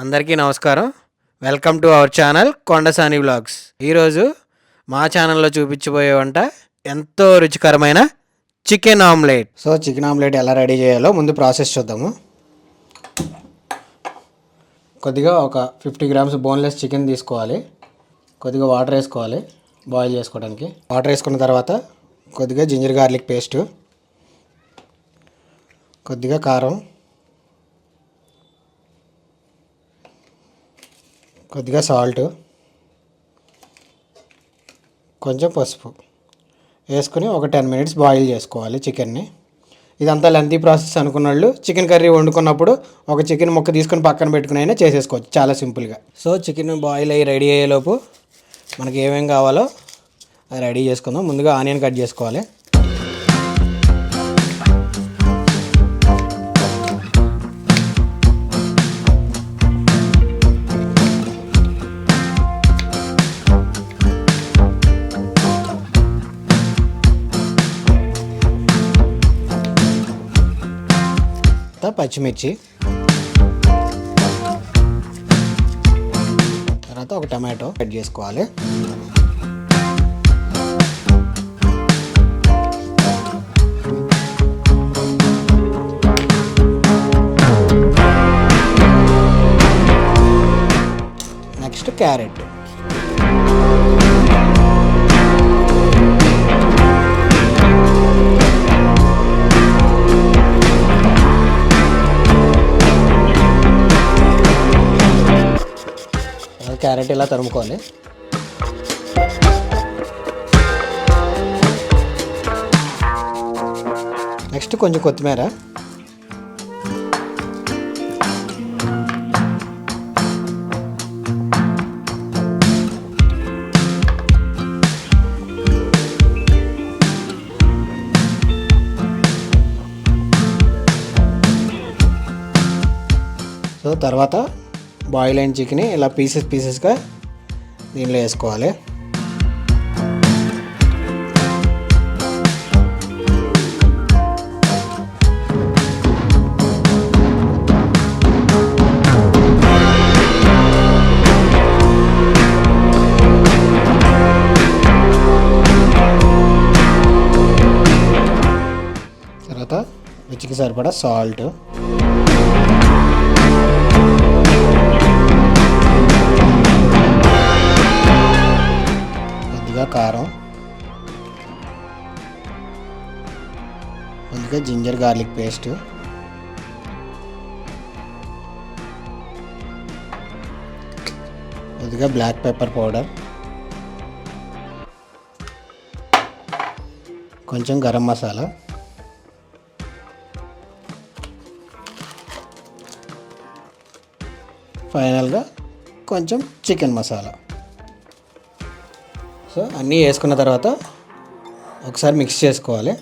అందరికీ నమస్కారం. Welcome to our channel Kondasani vlogs. ఈరోజు మా ఛానల్లో చూపించబోయే వంట ఎంతో రుచికరమైన chicken omelette. So chicken omelette ఎలా రెడీ చేయాలో ముందు ప్రాసెస్ చూద్దాము. కొద్దిగా ఒక 50 గ్రామ్స్ బోన్లెస్ చికెన్ తీసుకోవాలి. కొద్దిగా వాటర్ వేసుకోవాలి బాయిల్ చేసుకోవడానికి. వాటర్ వేసుకున్న తర్వాత కొద్దిగా జింజర్ గార్లిక్ పేస్టు, కొద్దిగా కారం, కొద్దిగా సాల్ట్, కొంచెం పసుపు వేసుకుని ఒక 10 మినిట్స్ బాయిల్ చేసుకోవాలి చికెన్ని. ఇదంతా లెంతీ ప్రాసెస్ అనుకున్న వాళ్ళు చికెన్ కర్రీ వండుకున్నప్పుడు ఒక చికెన్ ముక్క తీసుకొని పక్కన పెట్టుకుని అయినా చేసేసుకోవచ్చు చాలా సింపుల్గా. సో చికెన్ బాయిల్ అయ్యి రెడీ అయ్యేలోపు మనకి ఏమేమి కావాలో అది రెడీ చేసుకుందాం. ముందుగా ఆనియన్ కట్ చేసుకోవాలి. పచ్చిమిర్చి, తర్వాత ఒక టమాటో కట్ చేసుకోవాలి. నెక్స్ట్ క్యారెట్, క్యారెట్ ఇలా తరుముకోవాలి. నెక్స్ట్ కొంచెం కొత్తిమీర, సో తర్వాత బాయిల్ అయిన చికెన్ ఇలా పీసెస్గా దీనిలో వేసుకోవాలి. తర్వాత రుచికి సరిపడా సాల్ట్, కారం, కొద్దిగా జింజర్ గార్లిక్ పేస్ట్, కొద్దిగా బ్లాక్ పెప్పర్ పౌడర్, కొంచెం గరం మసాలా, ఫైనల్గా కొంచెం చికెన్ మసాలా. సో అన్నీ వేసుకున్న తర్వాత ఒకసారి మిక్స్ చేసుకోవాలి.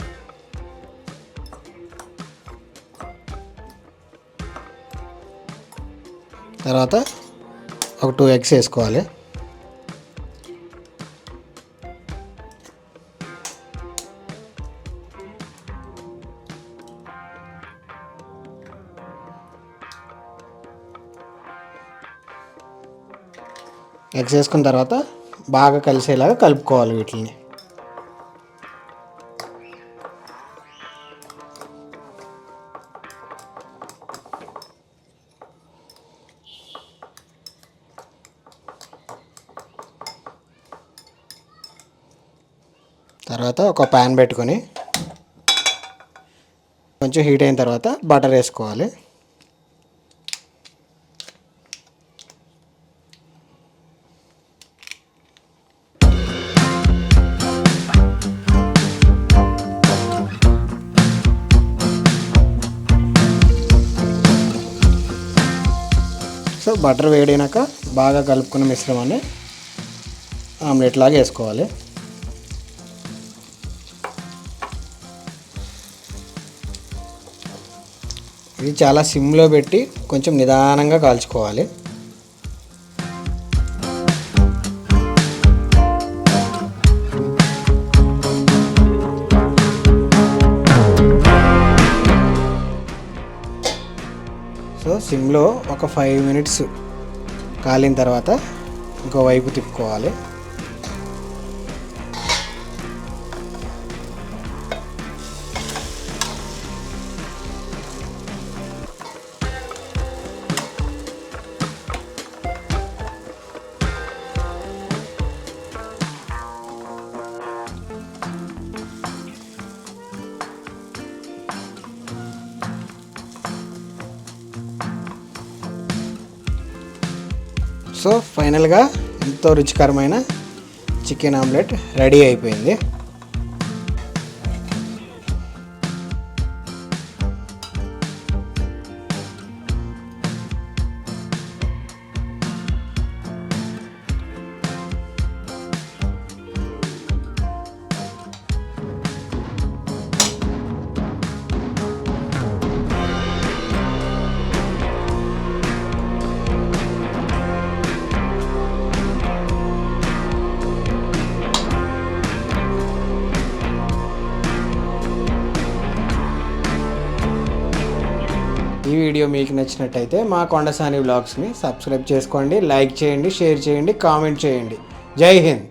తర్వాత ఒక 2 ఎగ్స్ వేసుకోవాలి. ఎగ్స్ వేసుకున్న తర్వాత బాగా కలిసేలాగా కలుపుకోవాలి వీటిని. తర్వాత ఒక ప్యాన్ పెట్టుకొని కొంచెం హీట్ అయిన తర్వాత బటర్ వేసుకోవాలి. సో బటర్ వేడినాక బాగా కలుపుకున్న మిశ్రమాన్ని ఆమ్లెట్ లాగా వేసుకోవాలి. ఇది చాలా సిమ్లో పెట్టి కొంచెం నిదానంగా కాల్చుకోవాలి. సో సిమ్లో ఒక 5 మినిట్స్ కాలిన తర్వాత ఇంకో వైపు తిప్పుకోవాలి. సో ఫైనల్గా ఎంతో రుచికరమైన చికెన్ ఆమ్లెట్ రెడీ అయిపోయింది. ఈ వీడియో మీకు నచ్చినట్టయితే మా కొండసాని వ్లాగ్స్ని సబ్స్క్రైబ్ చేసుకోండి, లైక్ చేయండి, షేర్ చేయండి, కామెంట్ చేయండి. జై హింద్.